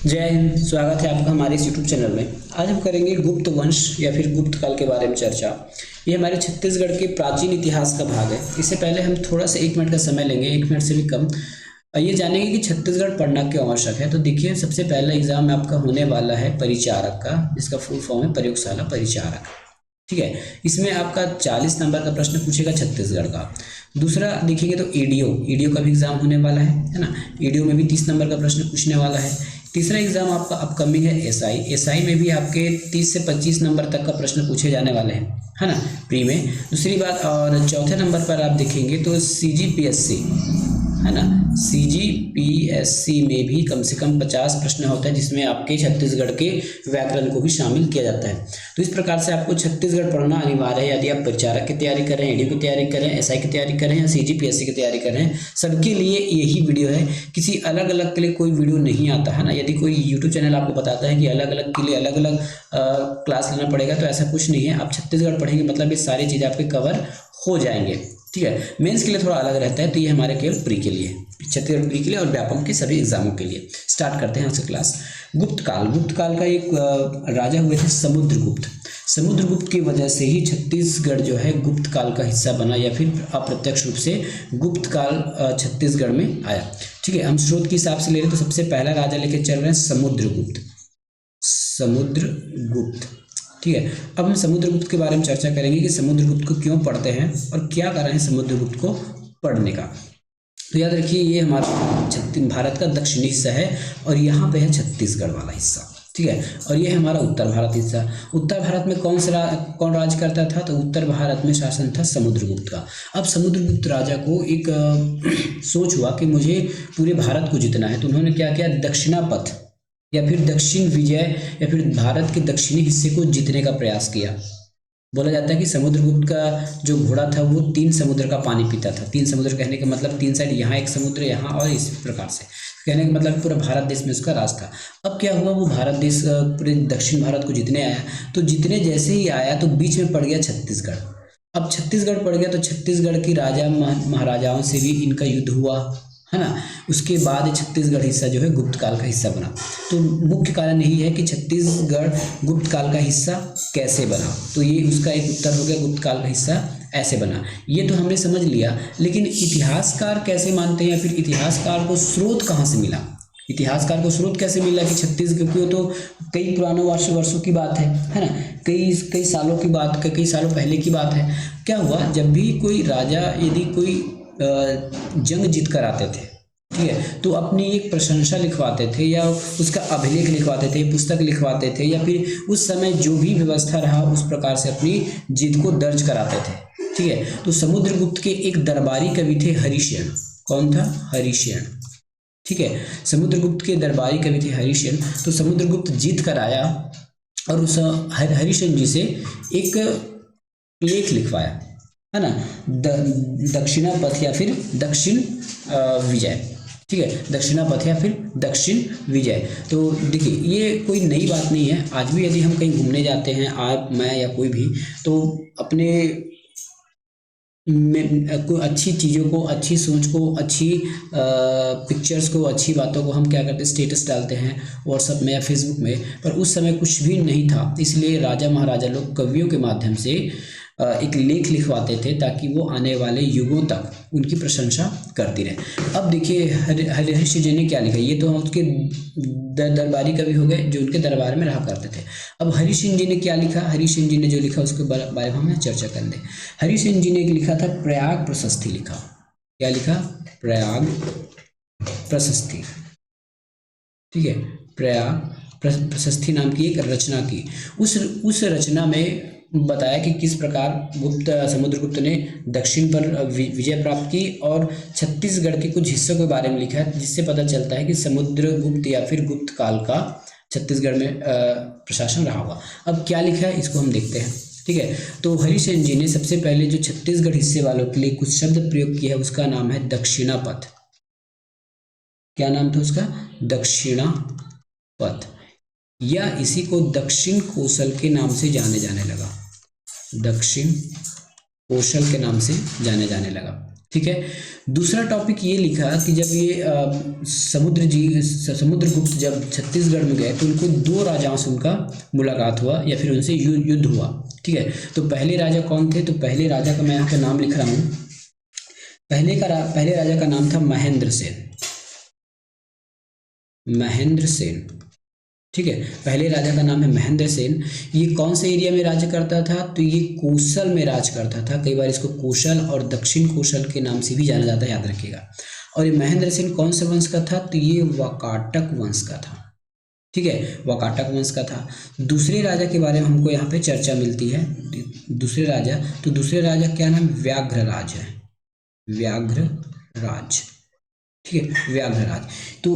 जय हिंद। स्वागत है आपका हमारे इस यूट्यूब चैनल में। आज हम करेंगे गुप्त वंश या फिर गुप्त काल के बारे में चर्चा। ये हमारे छत्तीसगढ़ के प्राचीन इतिहास का भाग है। इससे पहले हम थोड़ा सा 1 मिनट का समय लेंगे, 1 मिनट से भी कम। ये जानेंगे कि छत्तीसगढ़ पढ़ना क्यों आवश्यक है। तो देखिए, सबसे पहला एग्जाम आपका होने वाला है परिचारक का, जिसका फुल फॉर्म है प्रयोगशाला परिचारक। ठीक है, इसमें आपका 40 नंबर का प्रश्न पूछेगा छत्तीसगढ़ का। दूसरा देखेंगे तो ईडीओ का भी एग्जाम होने वाला है ना। ईडीओ में भी 30 नंबर का प्रश्न पूछने वाला है। तीसरा एग्जाम आपका अपकमिंग है एसआई में भी आपके 30 से 25 नंबर तक का प्रश्न पूछे जाने वाले हैं, है ना, प्री में। दूसरी बात, और चौथे नंबर पर आप देखेंगे तो सीजीपीएससी, है ना, सीजीपीएससी में भी कम से कम 50 प्रश्न होता है, जिसमें आपके छत्तीसगढ़ के व्याकरण को भी शामिल किया जाता है। तो इस प्रकार से आपको छत्तीसगढ़ पढ़ना अनिवार्य है। यदि आप परिचारक की तैयारी कर रहे हैं, ईडीओ की तैयारी कर रहे हैं, एसआई की तैयारी कर रहे हैं या सीजीपीएससी की तैयारी कर रहे हैं, सबके लिए यही वीडियो है। किसी अलग अलग के लिए कोई वीडियो नहीं आता है ना। यदि कोई यूट्यूब चैनल आपको बताता है कि अलग अलग के लिए अलग अलग क्लास लेना पड़ेगा, तो ऐसा कुछ नहीं है। आप छत्तीसगढ़ पढ़ेंगे मतलब ये सारी चीज़ें आपके कवर हो जाएंगे। ठीक है, मेंस के लिए थोड़ा अलग रहता है, तो ये हमारे केवल प्री के लिए, छत्तीसगढ़ प्री के लिए और व्यापम के सभी एग्जामों के लिए। स्टार्ट करते हैं आज से क्लास। गुप्त काल का एक राजा हुए थे समुद्रगुप्त। समुद्रगुप्त की वजह से ही छत्तीसगढ़ जो है गुप्त काल का हिस्सा बना, या फिर अप्रत्यक्ष रूप से गुप्त काल छत्तीसगढ़ में आया। ठीक है, हम स्रोत के हिसाब से ले रहे तो सबसे पहला राजा लेके चल रहे हैं समुद्रगुप्त। समुद्रगुप्त, ठीक है। अब हम समुद्रगुप्त के बारे में चर्चा करेंगे कि समुद्रगुप्त को क्यों पढ़ते हैं और क्या कारण है समुद्रगुप्त को पढ़ने का। तो याद रखिए, ये हमारा भारत का दक्षिणी हिस्सा है और यहाँ पे है छत्तीसगढ़ वाला हिस्सा। ठीक है, और ये है हमारा उत्तर भारत हिस्सा। उत्तर भारत में कौन राज करता था? तो उत्तर भारत में शासन था समुद्रगुप्त का। अब समुद्रगुप्त राजा को एक सोच हुआ कि मुझे पूरे भारत को जीतना है। तो उन्होंने क्या किया, दक्षिणापथ या फिर दक्षिण विजय या फिर भारत के दक्षिणी हिस्से को जीतने का प्रयास किया। बोला जाता है कि समुद्रगुप्त का जो घोड़ा था वो 3 समुद्र का पानी पीता था। 3 समुद्र कहने का मतलब 3 साइड, यहाँ एक समुद्र, यहाँ, और इस प्रकार से कहने का मतलब पूरा भारत देश में उसका राज था। अब क्या हुआ, वो भारत देश पूरे दक्षिण भारत को जीतने आया। तो जीतने जैसे ही आया तो बीच में पड़ गया छत्तीसगढ़। अब छत्तीसगढ़ पड़ गया तो छत्तीसगढ़ की राजा महाराजाओं से भी इनका युद्ध हुआ, है ना। उसके बाद छत्तीसगढ़ हिस्सा जो है गुप्त काल का हिस्सा बना। तो मुख्य कारण यही है कि छत्तीसगढ़ गुप्त काल का हिस्सा कैसे बना। तो ये उसका एक उत्तर हो गया, गुप्त काल का हिस्सा ऐसे बना। ये तो हमने समझ लिया, लेकिन इतिहासकार कैसे मानते हैं या फिर इतिहासकार को स्रोत कहाँ से मिला? इतिहासकार को स्रोत कैसे मिला कि छत्तीसगढ़ को, तो कई पुरानों वर्षों की बात है ना, कई सालों की बात, कई सालों पहले की बात है। क्या हुआ, जब भी कोई राजा यदि कोई जंग जीत कर आते थे, ठीक है, तो अपनी एक प्रशंसा लिखवाते थे या उसका अभिलेख लिखवाते थे, पुस्तक लिखवाते थे, या फिर उस समय जो भी व्यवस्था रहा उस प्रकार से अपनी जीत को दर्ज कराते थे। ठीक है, तो समुद्रगुप्त के एक दरबारी कवि थे हरिशयन। कौन था? हरिशयन। ठीक है, समुद्रगुप्त के दरबारी कवि थे हरिशयन। तो समुद्रगुप्त जीत कर आया और उस हरिशयन जी से एक लेख लिखवाया, है ना, दक्षिणापथ या फिर दक्षिण विजय। ठीक है, दक्षिणापथ या फिर दक्षिण विजय। तो देखिए, ये कोई नई बात नहीं है। आज भी यदि हम कहीं घूमने जाते हैं, आप, मैं या कोई भी, तो अपने कोई अच्छी चीज़ों को, अच्छी सोच को, अच्छी पिक्चर्स को, अच्छी बातों को हम क्या करते हैं, स्टेटस डालते हैं व्हाट्सएप में या फेसबुक में। पर उस समय कुछ भी नहीं था, इसलिए राजा महाराजा लोग कवियों के माध्यम से एक लेख लिखवाते थे ताकि वो आने वाले युगों तक उनकी प्रशंसा करती रहे। अब देखिए, हरिश्चंद्र जी ने क्या लिखा, ये तो उसके दरबारी कवि हो गए जो उनके दरबार में रहा करते थे। अब हरिश्चंद्र जी ने क्या लिखा? हरिश्चंद्र जी ने जो लिखा उसके बारे में हम चर्चा कर लें। हरिश्चंद्र जी ने लिखा था प्रयाग प्रशस्ति लिखा। क्या लिखा? प्रयाग प्रशस्ति। ठीक है, प्रयाग प्रशस्ति नाम की एक रचना की। उस रचना में बताया कि किस प्रकार समुद्रगुप्त ने दक्षिण पर विजय प्राप्त की, और छत्तीसगढ़ के कुछ हिस्सों के बारे में लिखा है, जिससे पता चलता है कि समुद्रगुप्त या फिर गुप्त काल का छत्तीसगढ़ में प्रशासन रहा होगा। अब क्या लिखा है इसको हम देखते हैं। ठीक है, तो हरिशयन जी ने सबसे पहले जो छत्तीसगढ़ हिस्से वालों के लिए कुछ शब्द प्रयोग किया है, उसका नाम है दक्षिणापथ। क्या नाम था उसका? दक्षिणापथ, या इसी को दक्षिण कौशल के नाम से जाने लगा। दक्षिण कौशल के नाम से जाने लगा। ठीक है। दूसरा टॉपिक ये लिखा कि जब ये समुद्रगुप्त जब छत्तीसगढ़ में गए तो उनको दो राजाओं से उनका मुलाकात हुआ या फिर उनसे युद्ध हुआ। ठीक है, तो पहले राजा कौन थे? तो पहले राजा का मैं यहाँ पे नाम लिख रहा हूँ। पहले राजा का नाम था महेंद्र सेन। महेंद्र सेन, ठीक है, पहले राजा का नाम है महेंद्र सेन। ये कौन से एरिया में राज्य करता था? तो ये कोसल में राज करता था। कई बार इसको कोशल और दक्षिण कोशल के नाम से भी जाना जाता है, याद रखिएगा। और ये महेंद्र सेन कौन से वंश का था? तो ये वाकाटक वंश का था। ठीक है, वाकाटक वंश का था। दूसरे राजा के बारे में हमको यहाँ पे चर्चा मिलती है। दूसरे राजा क्या नाम? व्याघ्रराज है, व्याघ्रराज। ठीक है, व्याघ्रराज। तो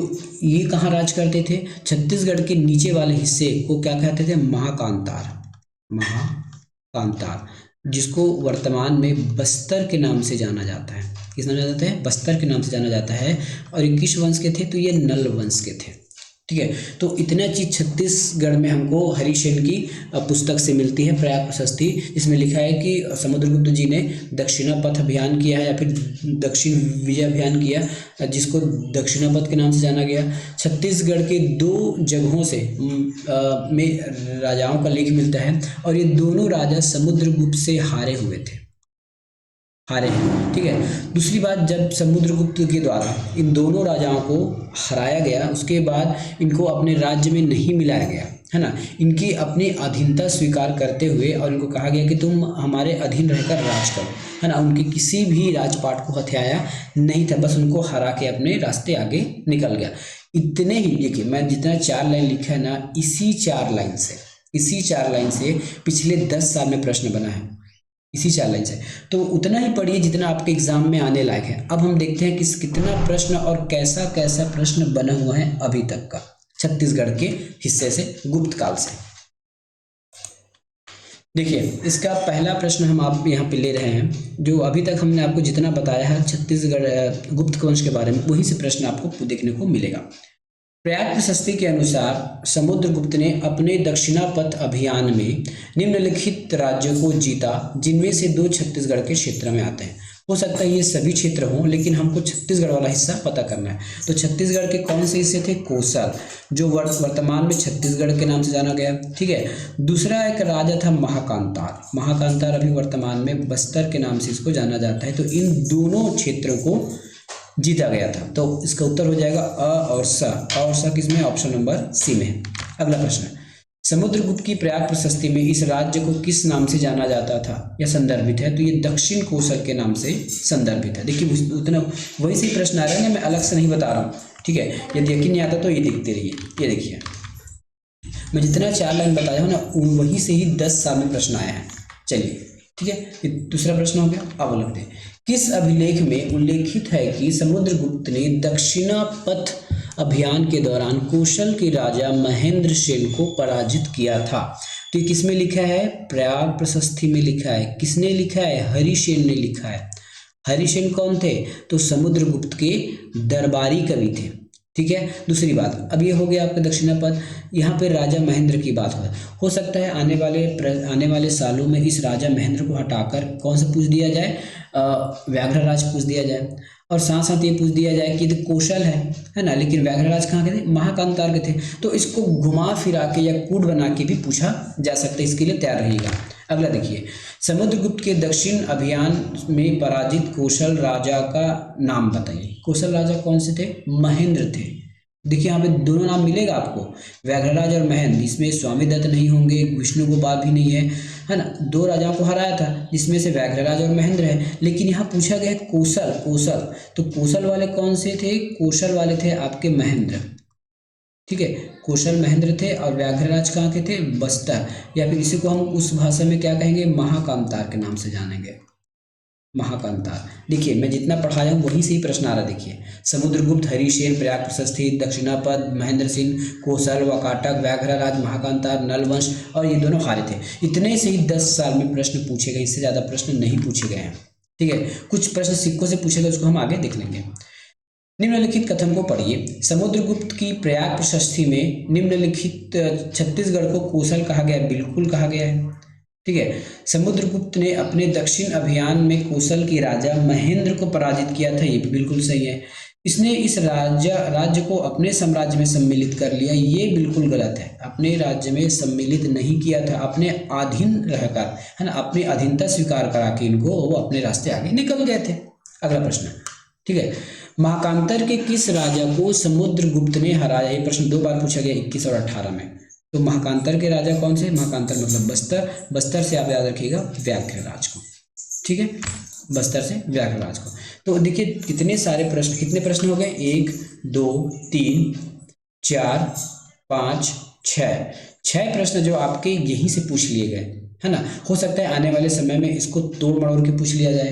ये कहाँ राज करते थे? छत्तीसगढ़ के नीचे वाले हिस्से को क्या कहते थे? महाकांतार, जिसको वर्तमान में बस्तर के नाम से जाना जाता है। किस नाम से जाना जाता है? बस्तर के नाम से जाना जाता है। और ये किस वंश के थे? तो ये नल वंश के थे। ठीक है, तो इतना चीज छत्तीसगढ़ में हमको हरिसेन की पुस्तक से मिलती है, प्रयाग प्रशस्ति, जिसमें लिखा है कि समुद्रगुप्त जी ने दक्षिणापथ अभियान किया है या फिर दक्षिण विजय अभियान किया, जिसको दक्षिणापथ के नाम से जाना गया। छत्तीसगढ़ के दो जगहों से में राजाओं का लेख मिलता है और ये दोनों राजा समुद्रगुप्त से हारे हुए थे, हारे हैं। ठीक है, दूसरी बात, जब समुद्रगुप्त के द्वारा इन दोनों राजाओं को हराया गया, उसके बाद इनको अपने राज्य में नहीं मिलाया गया, है ना। इनकी अपनी अधीनता स्वीकार करते हुए और इनको कहा गया कि तुम हमारे अधीन रहकर राज करो, है ना। उनके किसी भी राजपाट को हथियाया नहीं था, बस उनको हरा के अपने रास्ते आगे निकल गया। इतने ही, देखिए मैं जितना 4 लाइन लिखा है ना, इसी 4 लाइन से पिछले 10 साल में प्रश्न बना है, इसी 4 लाइन से। तो उतना ही पढ़िए जितना आपके एग्जाम में आने लायक है। अब हम देखते हैं कि कितना प्रश्न और कैसा कैसा प्रश्न बना हुआ है अभी तक का छत्तीसगढ़ के हिस्से से, गुप्त काल से। देखिए, इसका पहला प्रश्न हम आप यहाँ पे ले रहे हैं, जो अभी तक हमने आपको जितना बताया है छत्तीसगढ़ गुप्त वंश के बारे में, वहीं से प्रश्न आपको देखने को मिलेगा। प्रयाग प्रशस्ति के अनुसार समुद्रगुप्त ने अपने दक्षिणापथ अभियान में निम्नलिखित राज्यों को जीता, जिनमें से 2 छत्तीसगढ़ के क्षेत्र में आते हैं। हो सकता है ये सभी क्षेत्र हों, लेकिन हमको छत्तीसगढ़ वाला हिस्सा पता करना है। तो छत्तीसगढ़ के कौन से हिस्से थे? कोसल, जो वर्तमान में छत्तीसगढ़ के नाम से जाना गया। ठीक है, दूसरा एक राजा था महाकांतार अभी वर्तमान में बस्तर के नाम से इसको जाना जाता है। तो इन दोनों क्षेत्रों को जीता गया था। तो इसका उत्तर हो जाएगा अ और स किसमें? ऑप्शन नंबर सी में। अगला प्रश्न, समुद्रगुप्त की प्रयाग प्रशस्ति में इस राज्य को किस नाम से जाना जाता था या संदर्भित है? तो ये दक्षिण कोसल के नाम से संदर्भित है। देखिए, उतना वही से प्रश्न आ रहा है ना, मैं अलग से नहीं बता रहा हूँ। ठीक है, यदि यकीन नहीं आता तो ये देखते रहिए। ये देखिए, मैं जितना 4 लाइन बताया हूँ ना, वहीं से ही 10 साल में प्रश्न आया है। चलिए, ठीक है, ये दूसरा प्रश्न हो गया। अब लगते हैं, किस अभिलेख में उल्लेखित है कि समुद्रगुप्त ने दक्षिणापथ अभियान के दौरान कौशल के राजा महेंद्र सेन को पराजित किया था? तो ये किसमें लिखा है? प्रयाग प्रशस्ति में लिखा है। किसने लिखा है? हरिसेन ने लिखा है। हरिसेन कौन थे? तो समुद्रगुप्त के दरबारी कवि थे। ठीक है, दूसरी बात, अब ये हो गया आपका दक्षिणापथ। यहाँ पे राजा महेंद्र की बात हो सकता है आने वाले सालों में इस राजा महेंद्र को हटाकर कौन सा पूछ दिया जाए? व्याघ्रराज पूछ दिया जाए। और साथ साथ ये पूछ दिया जाए कि कौशल है ना, लेकिन व्याघ्रराज कहाँ के थे? महाकांतार के थे। तो इसको घुमा फिरा के या कूट बना के भी पूछा जा सकता है, इसके लिए तैयार रहिएगा। अगला देखिए, समुद्रगुप्त के दक्षिण अभियान में पराजित कौशल राजा का नाम बताइए। कौशल राजा कौन से थे? महेंद्र थे। देखिए, यहाँ पे दोनों नाम मिलेगा आपको, व्याघ्रराज और महेंद्र। इसमें स्वामी दत्त नहीं होंगे, विष्णु गोपाल भी नहीं है ना। 2 राजाओं को हराया था, जिसमें से व्याघ्रराज और महेंद्र है। लेकिन यहाँ पूछा गया है कौशल, तो कौशल वाले कौन से थे? कौशल वाले थे आपके महेंद्र। ठीक है, कौशल महेंद्र थे। और व्याघ्रराज कहाँ के थे? बस्तर, या फिर इसी को हम उस भाषा में क्या कहेंगे? महाकांतार के नाम से जानेंगे, महाकांतार। देखिए, मैं जितना पढ़ाया हूँ वहीं से ही प्रश्न आ रहा है। देखिए, समुद्रगुप्त, हरिसेन, प्रयाग प्रशस्ति, दक्षिणापथ, महेंद्र सिंह, कौशल, वाकाटक, व्याघ्रराज, महाकांतार, नलवंश, और ये दोनों हारे थे। इतने से ही 10 साल में प्रश्न पूछे गए, इससे ज़्यादा प्रश्न नहीं पूछे गए हैं। ठीक है, कुछ प्रश्न सिक्कों से पूछे गए, उसको हम आगे देख लेंगे। निम्नलिखित कथन को पढ़िए। समुद्रगुप्त की प्रयाग प्रशस्ति में निम्नलिखित छत्तीसगढ़ को कौशल कहा गया, बिल्कुल कहा गया है। ठीक है। समुद्रगुप्त ने अपने दक्षिण अभियान में कौशल के राजा महेंद्र को पराजित किया था, ये भी बिल्कुल सही है। इसने इस राज्य को अपने साम्राज्य में सम्मिलित कर लिया, ये बिल्कुल गलत है। अपने राज्य में सम्मिलित नहीं किया था, अपने अधीन रहकर, है ना, अपनी अधीनता स्वीकार करा के इनको वो अपने रास्ते आगे निकल गए थे। अगला प्रश्न, ठीक है। महाकांतर के किस राजा को समुद्रगुप्त ने हराया? ये प्रश्न 2 बार पूछा गया, 21 और 18 में। तो महाकांतर के राजा कौन से? महाकांतर मतलब बस्तर, बस्तर से आप याद रखिएगा व्याघ्रराज को, ठीक है, बस्तर से व्याघ्रराज को। तो देखिए कितने सारे प्रश्न, कितने प्रश्न हो गए? 1 2 3 4 5 6, 6 प्रश्न जो आपके यहीं से पूछ लिए गए, है ना। हो सकता है आने वाले समय में इसको तोड़ मरोड़ के पूछ लिया जाए,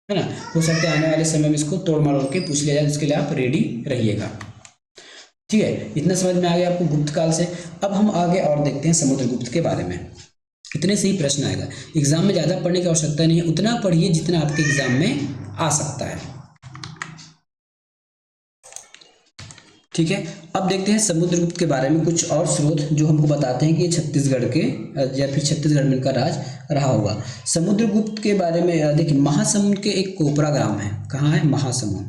है ना, हो सकता है आने वाले समय में इसको तोड़ मरोड़ के पूछ लिया जाए, इसके लिए आप रेडी रहिएगा, ठीक है। इतना समझ में आ गया आपको गुप्त काल से। अब हम आगे और देखते हैं समुद्रगुप्त के बारे में। कितने सही प्रश्न आएगा, एग्जाम में ज़्यादा पढ़ने की आवश्यकता नहीं है, उतना पढ़िए जितना आपके एग्जाम में आ सकता है, ठीक है। अब देखते हैं समुद्रगुप्त के बारे में कुछ और स्रोत जो हमको बताते हैं कि ये छत्तीसगढ़ के या फिर छत्तीसगढ़ में इनका राज रहा होगा। समुद्रगुप्त के बारे में देखिए, महासमुंद के एक कोपरा ग्राम है, कहाँ है? महासमुंद।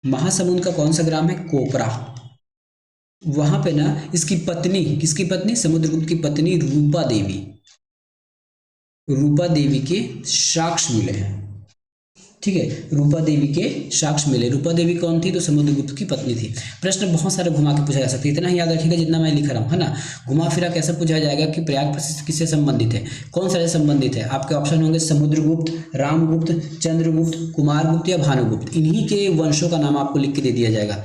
महासमुंद का कौन सा ग्राम है? कोपरा। वहां पे ना इसकी पत्नी, किसकी पत्नी? समुद्रगुप्त की पत्नी रूपा देवी, रूपा देवी के साक्ष्य मिले हैं, ठीक है। रूपा देवी के साक्ष्य मिले। रूपा देवी कौन थी? तो समुद्रगुप्त की पत्नी थी। प्रश्न बहुत सारे घुमा के पूछा जा सकता है, इतना ही याद रखिएगा जितना मैं लिख रहा हूँ, है ना। घुमा फिरा कैसे पूछा जाएगा कि प्रयाग प्रसिद्ध किससे संबंधित है, कौन सा संबंधित है? आपके ऑप्शन होंगे समुद्रगुप्त, रामगुप्त, चंद्रगुप्त, कुमारगुप्त या भानुगुप्त। इन्हीं के वंशों का नाम आपको लिख के दे दिया जाएगा,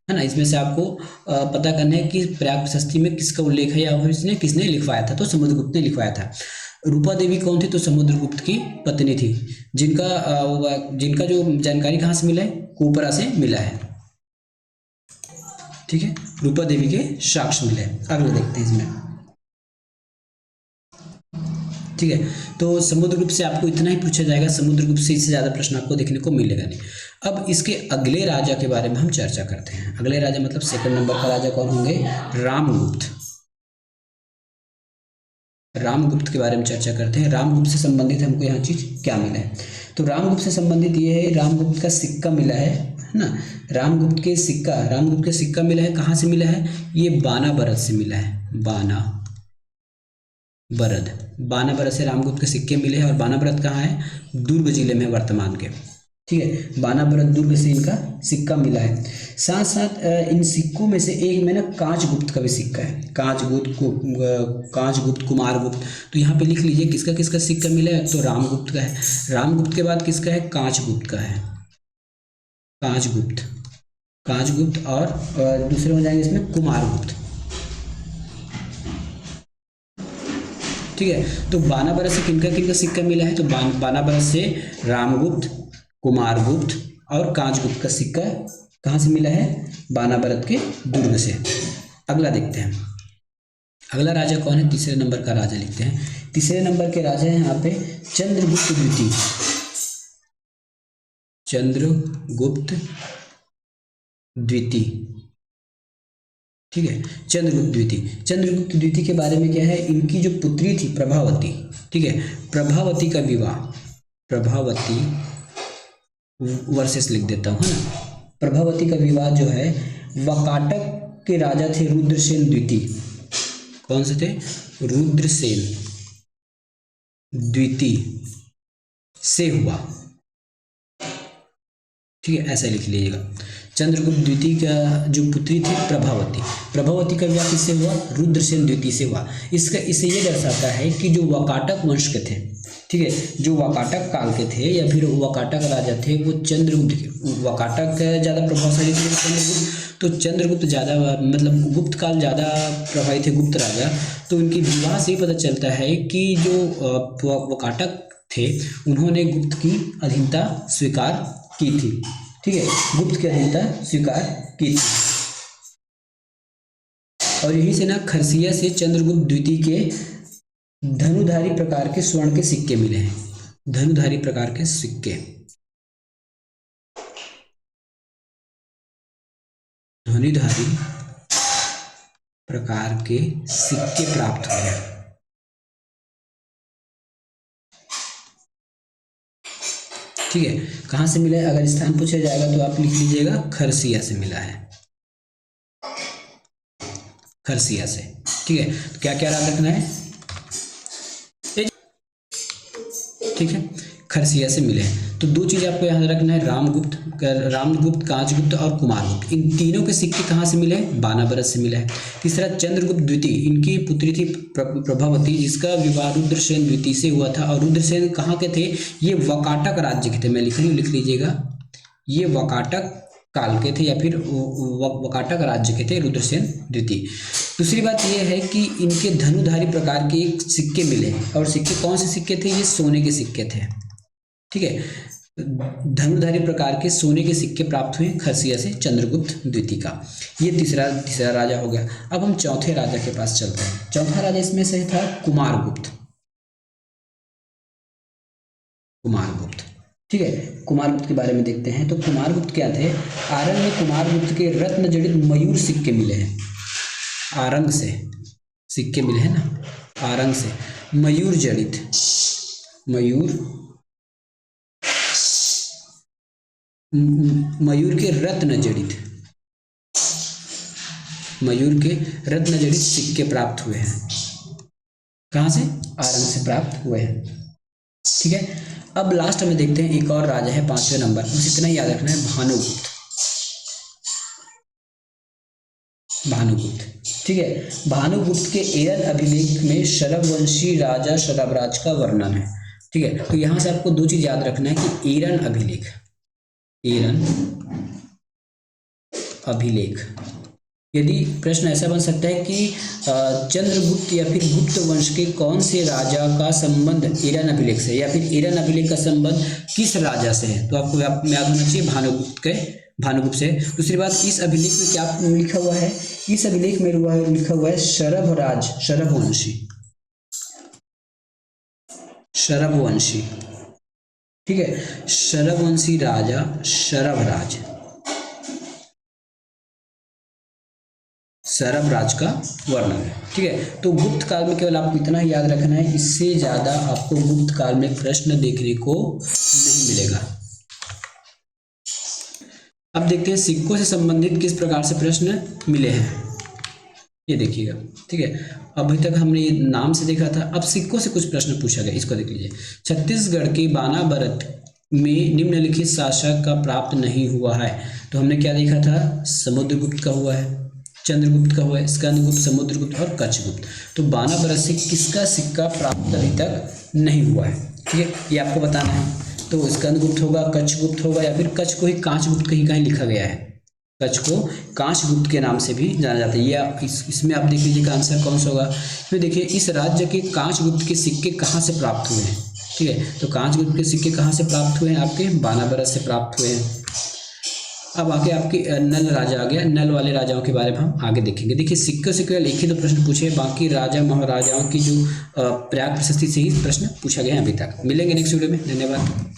है ना। इसमें से आपको पता करना है कि प्रयाग प्रशस्ति में किसका उल्लेख है या फिर किसने लिखवाया था। तो समुद्रगुप्त ने लिखवाया था। रूपा देवी कौन थी? तो समुद्रगुप्त की पत्नी थी, जिनका जो जानकारी कहाँ से मिला है? कोपरा से मिला है, ठीक है। रूपा देवी के साक्ष्य मिले। अगले देखते हैं इसमें, ठीक है। तो समुद्रगुप्त से आपको इतना ही पूछा जाएगा, समुद्रगुप्त से इससे ज्यादा प्रश्न आपको देखने को मिलेगा नहीं। अब इसके अगले राजा के बारे में हम चर्चा करते हैं। अगले राजा मतलब सेकंड नंबर का राजा कौन होंगे? रामगुप्त। रामगुप्त के बारे में चर्चा करते हैं। रामगुप्त से संबंधित हमको यहाँ चीज क्या मिला है? तो रामगुप्त से संबंधित ये है, रामगुप्त का सिक्का मिला है ना। रामगुप्त के सिक्का मिला है, कहाँ से मिला है? ये बानाबरद से मिला है, बानाबरद से रामगुप्त के सिक्के मिले हैं। और बानाबरद कहाँ है? दुर्ग जिले में वर्तमान के, ठीक है। बानाबरद दुर्ग से इनका सिक्का मिला है। साथ साथ इन सिक्कों में से एक में ना कांचगुप्त का भी सिक्का है, कांचगुप्त, कुमारगुप्त। तो यहाँ पे लिख लीजिए किसका किसका सिक्का मिला है। तो रामगुप्त का है, रामगुप्त के बाद किसका है? कांचगुप्त का है, कांचगुप्त और दूसरे हो जाएंगे इसमें कुमारगुप्त, ठीक है। तो बानाबरस से किनका किनका सिक्का मिला है? तो बानाबरस से रामगुप्त, कुमारगुप्त और कांचगुप्त का सिक्का कहाँ से मिला है? बानाबरद के दुर्ग से। अगला देखते हैं, अगला राजा कौन है? तीसरे नंबर का राजा लिखते हैं। तीसरे नंबर के राजा हैं यहाँ पे चंद्रगुप्त द्वितीय, चंद्रगुप्त द्वितीय, ठीक है। चंद्रगुप्त द्वितीय के बारे में क्या है? इनकी जो पुत्री थी प्रभावती, ठीक है, प्रभावती का विवाह, प्रभावती वर्सेस लिख देता हूँ, है ना। प्रभावती का विवाह जो है वाकाटक के राजा थे रुद्रसेन द्वितीय। कौन से थे? रुद्रसेन द्वितीय से हुआ, ठीक है, ऐसा लिख लीजिएगा। चंद्रगुप्त द्वितीय का जो पुत्री थी प्रभावती का विवाह किससे हुआ? रुद्रसेन द्वितीय से हुआ। इससे ये दर्शाता है कि जो वाकाटक वंश के थे, ठीक है, जो वाकाटक काल के थे या फिर वाकाटक राजा थे वो चंद्रगुप्त के, वाकाटक ज़्यादा प्रभावशाली थे चंद्रगुप्त, तो चंद्रगुप्त ज़्यादा मतलब गुप्त काल ज़्यादा प्रभावी थे, गुप्त राजा। तो इनके विवाह से ही पता चलता है कि जो वाकाटक थे उन्होंने गुप्त की अधीनता स्वीकार की थी, ठीक है, गुप्त की अधीनता स्वीकार की थी। और यहीं से ना खरसिया से चंद्रगुप्त द्वितीय के धनुधारी प्रकार के स्वर्ण के सिक्के मिले हैं, धनुधारी प्रकार के सिक्के, धनुधारी प्रकार के सिक्के प्राप्त हुए हैं। ठीक है, कहाँ से मिला है? अगर स्थान पूछा जाएगा तो आप लिख लीजिएगा खरसिया से मिला है, खरसिया से। ठीक है, तो क्या क्या याद रखना है? ठीक है, खरसिया से मिले हैं। तो दो चीज़ आपको याद रखना है, रामगुप्त, कांचगुप्त और कुमारगुप्त, इन तीनों के सिक्के कहाँ से मिले? बानाबरस से मिला है। तीसरा चंद्रगुप्त द्वितीय, इनकी पुत्री थी प्रभावती, जिसका विवाह रुद्रसेन द्वितीय से हुआ था। और रुद्रसेन कहाँ के थे? ये वकाटक राज्य के थे। मैं लिख रही हूँ, लिख लीजिएगा, ये वकाटक काल के थे या फिर वकाटक राज्य के थे रुद्रसेन द्वितीय। दूसरी बात यह है कि इनके धनुधारी प्रकार के सिक्के मिले, और सिक्के कौन से सिक्के थे? ये सोने के सिक्के थे। ठीक है, धनुधारी प्रकार के सोने के सिक्के प्राप्त हुए खरसिया से चंद्रगुप्त द्वितीय का। ये तीसरा राजा हो गया। अब हम चौथे राजा के पास चलते हैं। चौथा राजा इसमें से था कुमारगुप्त। कुमारगुप्त, ठीक है, कुमारगुप्त के बारे में देखते हैं। तो कुमारगुप्त क्या थे? आरंग में कुमारगुप्त के रत्न जड़ित मयूर सिक्के मिले हैं। आरंग से सिक्के मिले हैं ना, आरंग से मयूर जड़ित, मयूर के रत्न जड़ित, मयूर के रत्न जड़ित सिक्के प्राप्त हुए हैं। कहाँ से? आरंग से प्राप्त हुए हैं। ठीक है, अब लास्ट में देखते हैं एक और राजा है 5वें नंबर, बस इतना ही याद रखना है, भानुगुप्त। भानुगुप्त, ठीक है, भानुगुप्त के एरन अभिलेख में शरभवंशी राजा शरभराज का वर्णन है। ठीक है, तो यहां से आपको दो चीज याद रखना है कि एरन अभिलेख, एरन अभिलेख, यदि प्रश्न ऐसा बन सकता है कि चंद्रगुप्त या फिर गुप्त वंश के कौन से राजा का संबंध एरन अभिलेख से, या फिर एरन अभिलेख का संबंध किस राजा से है, तो आपको याद होना चाहिए भानुगुप्त से। दूसरी बात, इस अभिलेख में क्या लिखा हुआ है? इस अभिलेख में लिखा हुआ है शरभराज, शरभवंशी, शरभवंशी, ठीक है, शरभवंशी राजा शरभराज, शरभराज का वर्णन है। ठीक है, तो गुप्त काल में केवल आपको इतना ही याद रखना है, इससे ज्यादा आपको गुप्त काल में प्रश्न देखने को नहीं मिलेगा। अब देखते हैं सिक्कों से संबंधित किस प्रकार से प्रश्न मिले हैं। ये देखिएगा, ठीक है, अभी तक हमने ये नाम से देखा था, अब सिक्कों से कुछ प्रश्न पूछा गया, इसको देख लीजिए। छत्तीसगढ़ के बानाबरत में निम्नलिखित शासक का प्राप्त नहीं हुआ है, तो हमने क्या देखा था? समुद्रगुप्त का हुआ है, चंद्रगुप्त का हुआ है, स्कंदगुप्त, समुद्रगुप्त और कच्छगुप्त। तो बानाबरस से किसका सिक्का प्राप्त अभी तक नहीं हुआ है? ठीक है, ये आपको बताना है। तो स्कंदगुप्त होगा, कच्छगुप्त होगा, या फिर कच्छ को ही कांचगुप्त कहीं लिखा गया है, कच्छ को कांचगुप्त के नाम से भी जाना जाता है। या इसमें आप देख लीजिएगा आंसर कौन सा होगा। फिर देखिए, इस राज्य के कांचगुप्त के सिक्के कहाँ से प्राप्त हुए हैं? ठीक है, तो कांचगुप्त के सिक्के कहाँ से प्राप्त हुए हैं? आपके बानाबरस से प्राप्त हुए हैं। अब आगे आपके नल राजा आ गया, नल वाले राजाओं के बारे में हम आगे देखेंगे। देखिए, सिक्कों से केवल एक ही दो प्रश्न पूछे, बाकी राजा महाराजाओं की जो प्रयाग प्रशस्ति से ही प्रश्न पूछा गया है अभी तक। मिलेंगे नेक्स्ट वीडियो में, धन्यवाद।